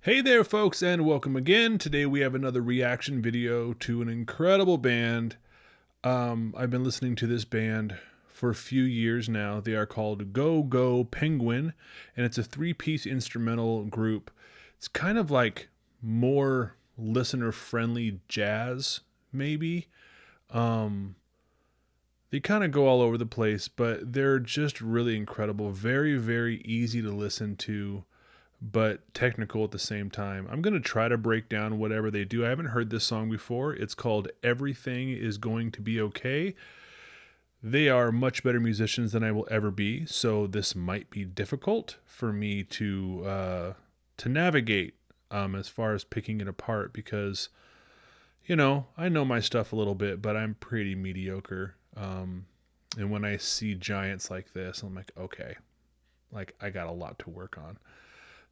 Hey there, folks, and welcome again. Today we have another reaction video to an incredible band. I've been listening to this band for a few years now. They are called Go Go Penguin, and it's a three-piece instrumental group. It's kind of like more listener-friendly jazz, maybe. They kind of go all over the place, but they're just really incredible. Very, very easy to listen to, but technical at the same time. I'm going to try to break down whatever they do. I haven't heard this song before. It's called Everything Is Going to Be Okay. They are much better musicians than I will ever be, so this might be difficult for me to navigate as far as picking it apart because, I know my stuff a little bit, but I'm pretty mediocre. And when I see giants like this, I'm like, okay, like I got a lot to work on.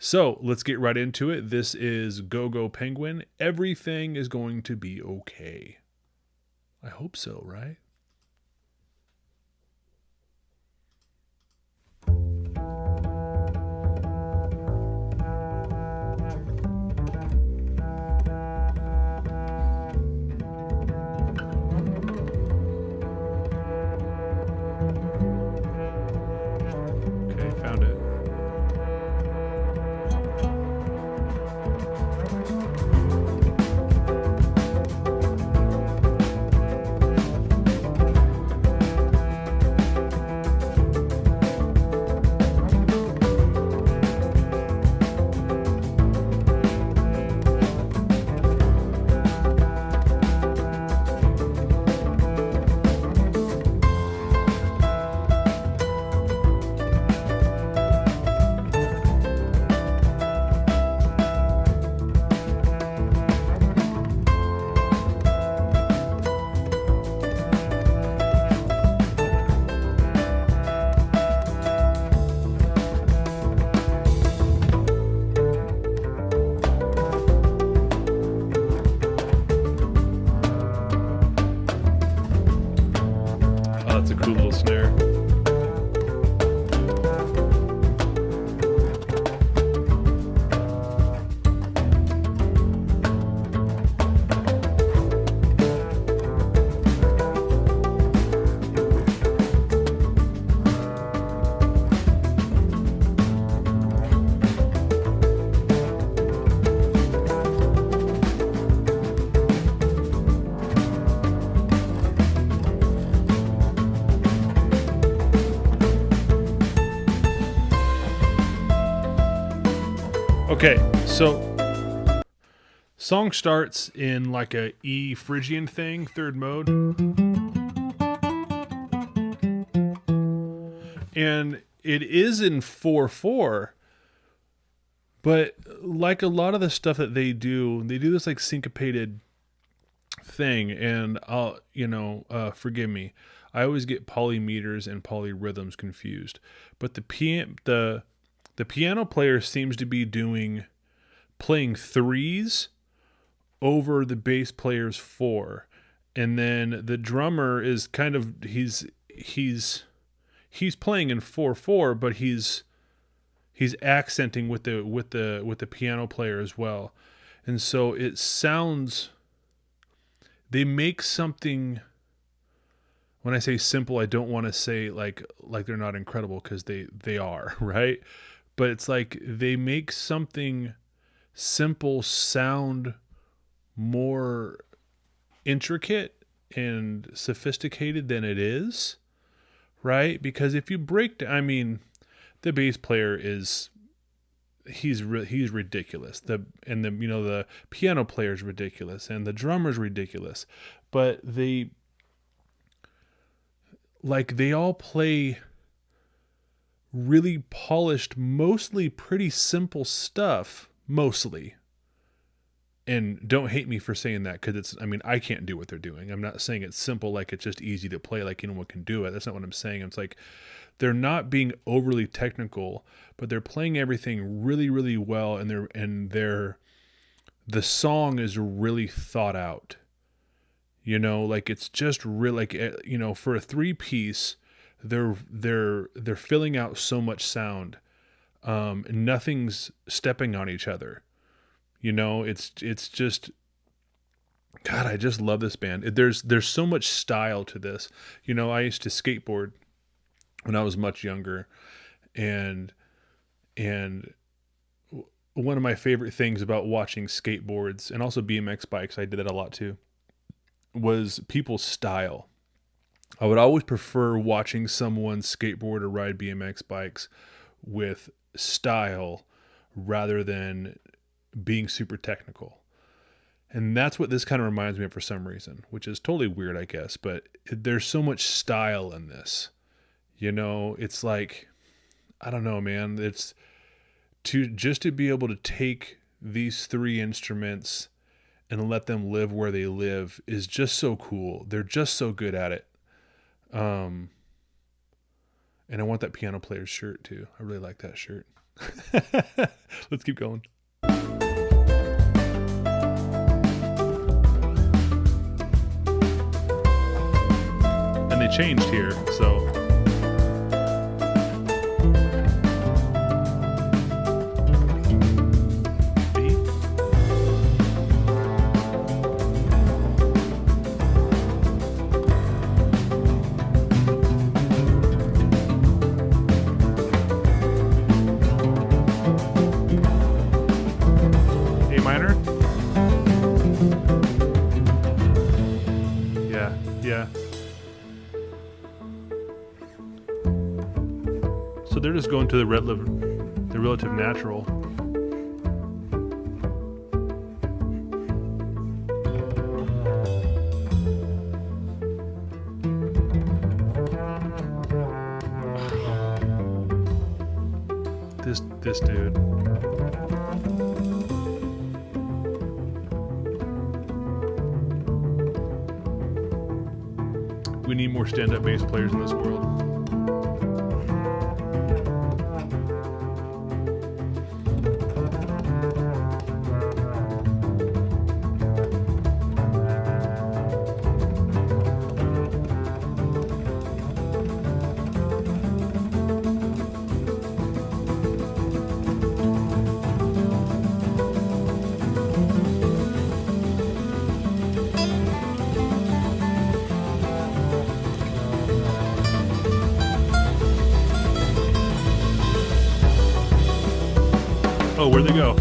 So let's get right into it. This is Go Go Penguin. Everything is going to be okay. I hope so, right? Okay, found it. Oh, that's a cool little snare. Okay, so song starts in like a E Phrygian thing, third mode. And it is in 4/4, but like a lot of the stuff that they do this like syncopated thing, and forgive me. I always get polymeters and polyrhythms confused. But the piano player seems to be playing threes over the bass player's four, and then the drummer is kind of he's playing in 4/4, but he's accenting with the piano player as well, and so it sounds. They make something. When I say simple, I don't want to say like they're not incredible, because they are, right? But it's like they make something simple sound more intricate and sophisticated than it is, right? Because if you the bass player he's ridiculous. The piano player is ridiculous, and the drummer's ridiculous, but they all play really polished, mostly pretty simple stuff, mostly. And don't hate me for saying that, because I can't do what they're doing. I'm not saying it's simple, like it's just easy to play, like anyone can do it. That's not what I'm saying. It's like they're not being overly technical, but they're playing everything really, really well, and the song is really thought out. It's just really for a three piece, they're filling out so much sound. Nothing's stepping on each other. You know, it's just, God, I just love this band. There's so much style to this. You know, I used to skateboard when I was much younger, and and one of my favorite things about watching skateboards and also BMX bikes, I did that a lot too, was people's style. I would always prefer watching someone skateboard or ride BMX bikes with style rather than being super technical. And that's what this kind of reminds me of for some reason, which is totally weird, I guess, but there's so much style in this. You know, it's like, I don't know, man. It's to be able to take these three instruments and let them live where they live is just so cool. They're just so good at it. Um, and I want that piano player's shirt too. I really like that shirt. Let's keep going. And they changed here, so. Yeah. So they're just going to the relative natural. This dude. We need more stand-up bass players in this world. Oh, where'd they go?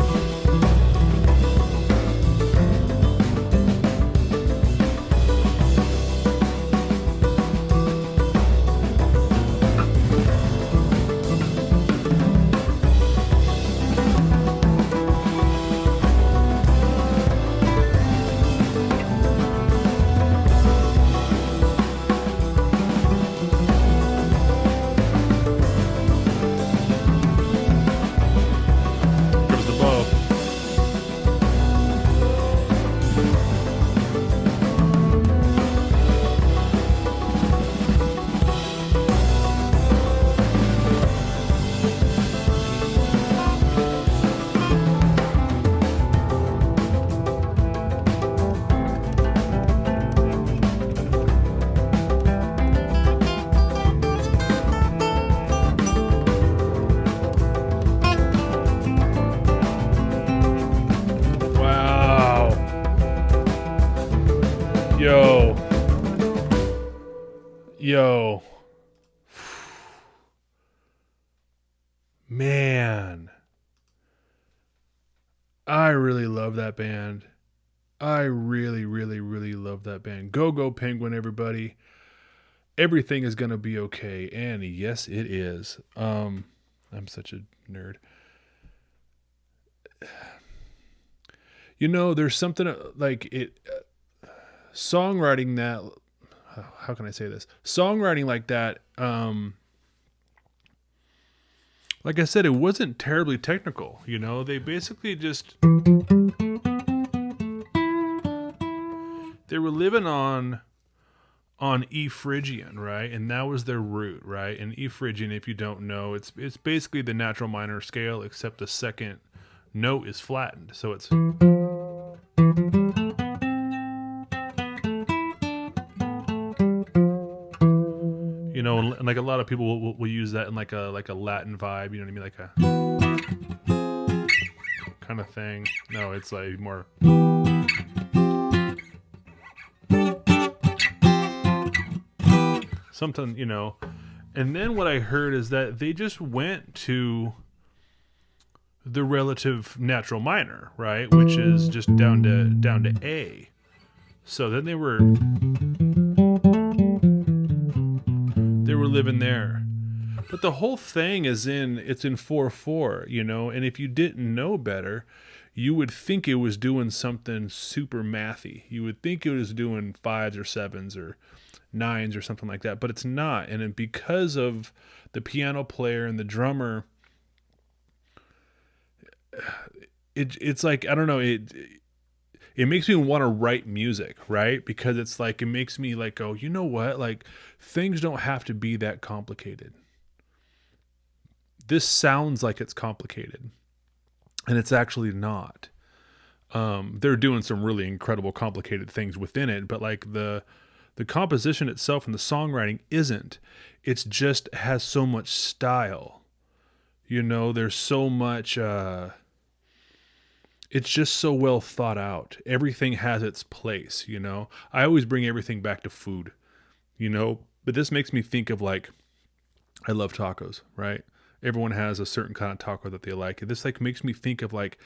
Yo. Man. I really love that band. I really, really, really love that band. Go, go, Penguin, everybody. Everything is going to be okay. And yes, it is. I'm such a nerd. You know, there's something like it. Songwriting that. How can I say this? Songwriting like that. Like I said, it wasn't terribly technical. You know, they basically just. They were living on E Phrygian, right? And that was their root, right? And E Phrygian, if you don't know, it's basically the natural minor scale, except the second note is flattened. So it's you know, and like a lot of people will use that in like a Latin vibe, you know what I mean? Like a kind of thing. No, it's like more. Something, you know. And then what I heard is that they just went to the relative natural minor, right? Which is just down to A. So then they were living there. But the whole thing is it's in 4/4, you know, and if you didn't know better, you would think it was doing something super mathy. You would think it was doing 5s or 7s or 9s or something like that, but it's not. And because of the piano player and the drummer, it's like, I don't know, it makes me want to write music, right? Because it's like, it makes me like, go, you know what? Like, things don't have to be that complicated. This sounds like it's complicated, and it's actually not. They're doing some really incredible complicated things within it, but like the composition itself and the songwriting isn't. It's just has so much style. You know, there's so much it's just so well thought out. Everything has its place, you know. I always bring everything back to food, you know, but this makes me think of like, I love tacos, right? Everyone has a certain kind of taco that they like. This like makes me think of like,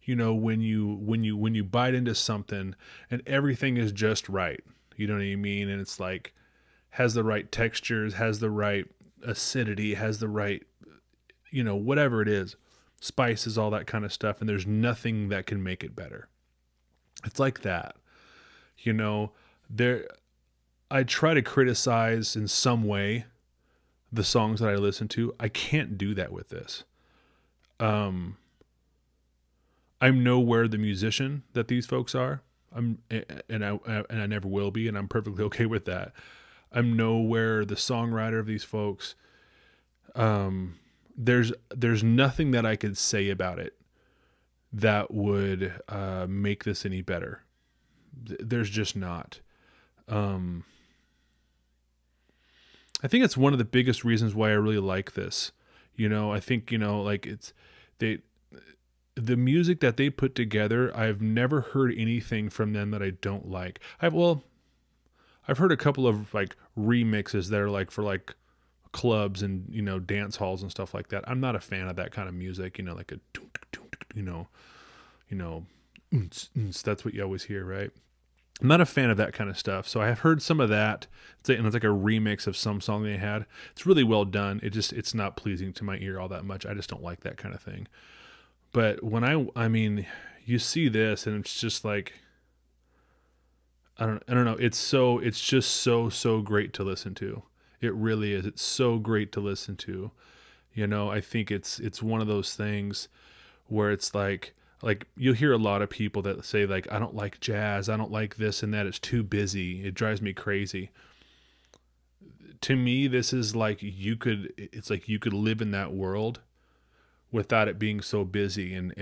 you know, when you bite into something and everything is just right. You know what I mean? And it's like has the right textures, has the right acidity, has the right, you know, whatever it is, spices, all that kind of stuff, and there's nothing that can make it better. It's like that. You know, I try to criticize in some way the songs that I listen to. I can't do that with this. I'm nowhere the musician that these folks are. I never will be, and I'm perfectly okay with that. I'm nowhere the songwriter of these folks. There's nothing that I could say about it that would make this any better. There's just not. I think it's one of the biggest reasons why I really like this. You know, I think, you know, like the music that they put together, I've never heard anything from them that I don't like. I've heard a couple of like remixes that are like for like clubs and, you know, dance halls and stuff like that. I'm not a fan of that kind of music, you know, like a, you know, that's what you always hear, right? I'm not a fan of that kind of stuff. So I have heard some of that. And it's like a remix of some song they had. It's really well done. It's not pleasing to my ear all that much. I just don't like that kind of thing. But when I mean, you see this and it's just like, I don't know. It's just so great to listen to. It really is. It's so great to listen to. You know, I think it's one of those things where it's like you'll hear a lot of people that say like, I don't like jazz. I don't like this and that. It's too busy. It drives me crazy. To me, this is like it's like you could live in that world without it being so busy and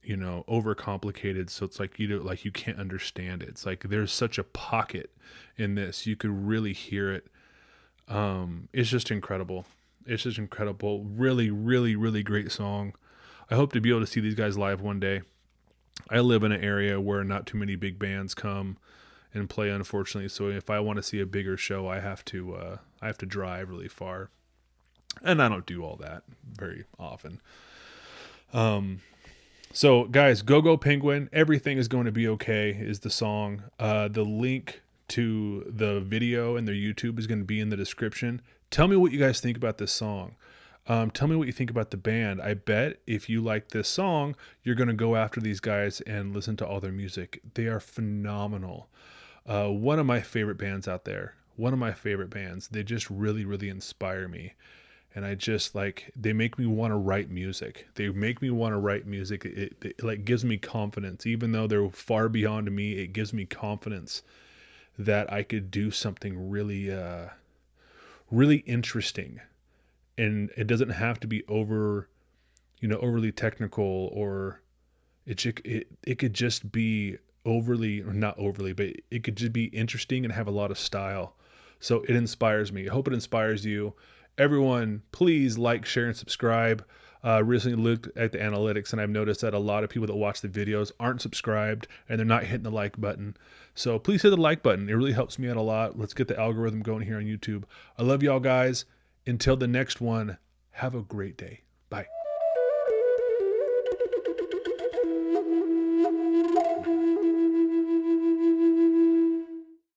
you know, overcomplicated. So it's like, you can't understand it. It's like, there's such a pocket in this. You could really hear it. It's just incredible. It's just incredible. Really, really, really great song. I hope to be able to see these guys live one day. I live in an area where not too many big bands come and play, unfortunately. So if I want to see a bigger show, I have to drive really far. And I don't do all that very often. So guys, Go Penguin, Everything Is Going to Be Okay is the song. The link to the video and their YouTube is going to be in the description. Tell me what you guys think about this song. Tell me what you think about the band. I bet if you like this song, you're going to go after these guys and listen to all their music. They are phenomenal. One of my favorite bands out there. One of my favorite bands. They just really, really inspire me. And I just like, they make me want to write music. They make me want to write music. It like gives me confidence. Even though they're far beyond me, it gives me confidence that I could do something really, really interesting. And it doesn't have to be overly technical, or it could just be overly, or not overly, but it could just be interesting and have a lot of style. So it inspires me. I hope it inspires you. Everyone, please like, share, and subscribe. Recently looked at the analytics, and I've noticed that a lot of people that watch the videos aren't subscribed and they're not hitting the like button. So please hit the like button. It really helps me out a lot. Let's get the algorithm going here on YouTube. I love y'all guys. Until the next one, have a great day.